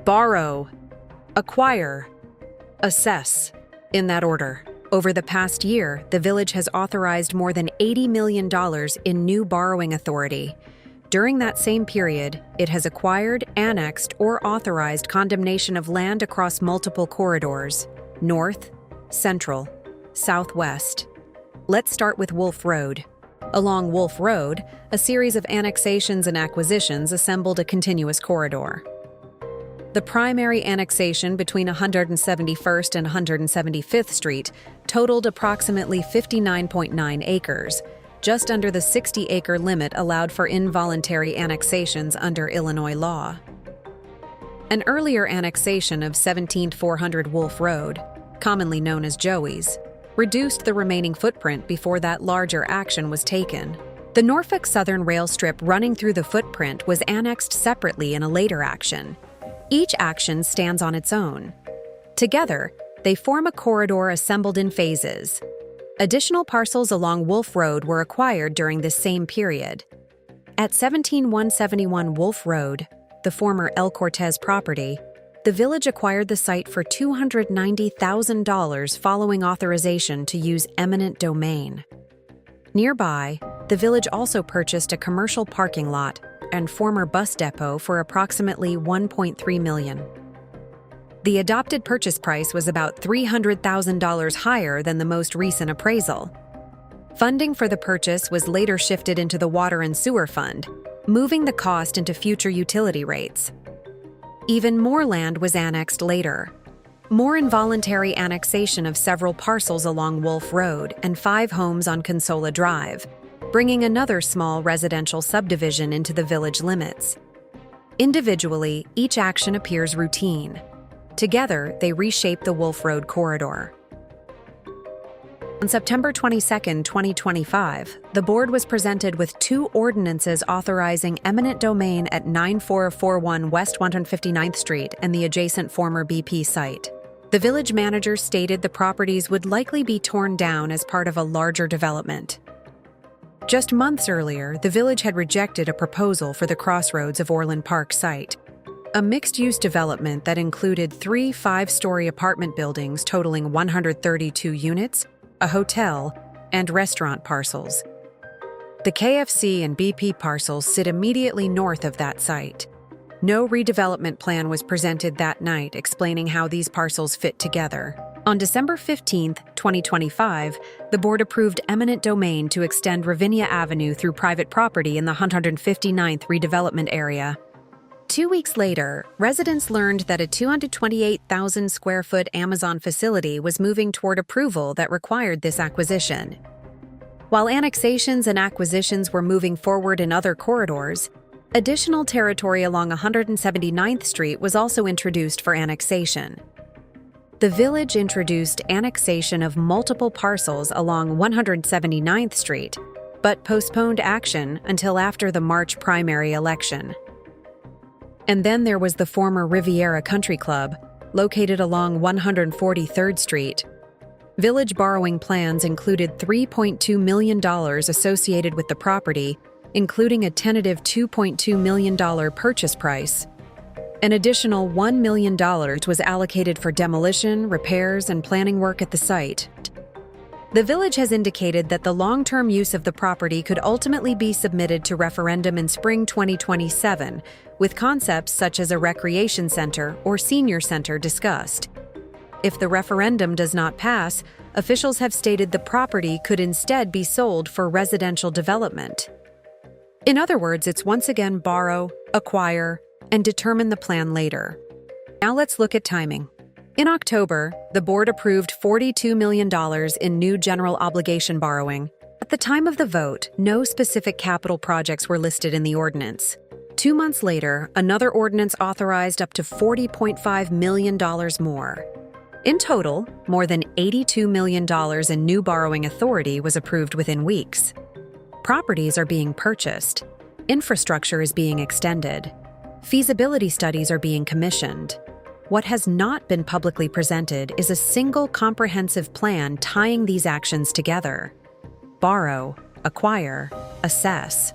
Borrow, acquire, assess, in that order. Over the past year, the village has authorized more than $80 million in new borrowing authority. During that same period, it has acquired, annexed, or authorized condemnation of land across multiple corridors: north, central, southwest. Let's start with Wolf Road. Along Wolf Road, a series of annexations and acquisitions assembled a continuous corridor. The primary annexation between 171st and 175th Street totaled approximately 59.9 acres, just under the 60-acre limit allowed for involuntary annexations under Illinois law. An earlier annexation of 17400 Wolf Road, commonly known as Joey's, reduced the remaining footprint before that larger action was taken. The Norfolk Southern rail strip running through the footprint was annexed separately in a later action. Each action stands on its own. Together, they form a corridor assembled in phases. Additional parcels along Wolf Road were acquired during this same period. At 17171 Wolf Road, the former El Cortez property, the village acquired the site for $290,000 following authorization to use eminent domain. Nearby, the village also purchased a commercial parking lot and former bus depot for approximately $1.3 million. The adopted purchase price was about $300,000 higher than the most recent appraisal. Funding for the purchase was later shifted into the Water and Sewer Fund, moving the cost into future utility rates. Even more land was annexed later. More involuntary annexation of several parcels along Wolf Road and 5 homes on Consola Drive, bringing another small residential subdivision into the village limits. Individually, each action appears routine. Together, they reshape the Wolf Road corridor. On September 22, 2025, the board was presented with 2 ordinances authorizing eminent domain at 9441 West 159th Street and the adjacent former BP site. The village manager stated the properties would likely be torn down as part of a larger development. Just months earlier, the village had rejected a proposal for the crossroads of Orland Park site, a mixed-use development that included 3 5-story apartment buildings totaling 132 units, a hotel, and restaurant parcels. The KFC and BP parcels sit immediately north of that site. No redevelopment plan was presented that night explaining how these parcels fit together. On December 15, 2025, the board approved eminent domain to extend Riviera Avenue through private property in the 159th redevelopment area. 2 weeks later, residents learned that a 228,000 square foot Amazon facility was moving toward approval that required this acquisition. While annexations and acquisitions were moving forward in other corridors, additional territory along 179th Street was also introduced for annexation. The village introduced annexation of multiple parcels along 179th Street, but postponed action until after the March primary election. And then there was the former Riviera Country Club, located along 143rd Street. Village borrowing plans included $3.2 million associated with the property, including a tentative $2.2 million purchase price. An additional $1 million was allocated for demolition, repairs, and planning work at the site. The village has indicated that the long-term use of the property could ultimately be submitted to referendum in spring 2027, with concepts such as a recreation center or senior center discussed. If the referendum does not pass, officials have stated the property could instead be sold for residential development. In other words, it's once again borrow, acquire, and determine the plan later. Now let's look at timing. In October, the board approved $42 million in new general obligation borrowing. At the time of the vote, no specific capital projects were listed in the ordinance. 2 months later, another ordinance authorized up to $40.5 million more. In total, more than $82 million in new borrowing authority was approved within weeks. Properties are being purchased. Infrastructure is being extended. Feasibility studies are being commissioned. What has not been publicly presented is a single comprehensive plan tying these actions together. Borrow, acquire, assess,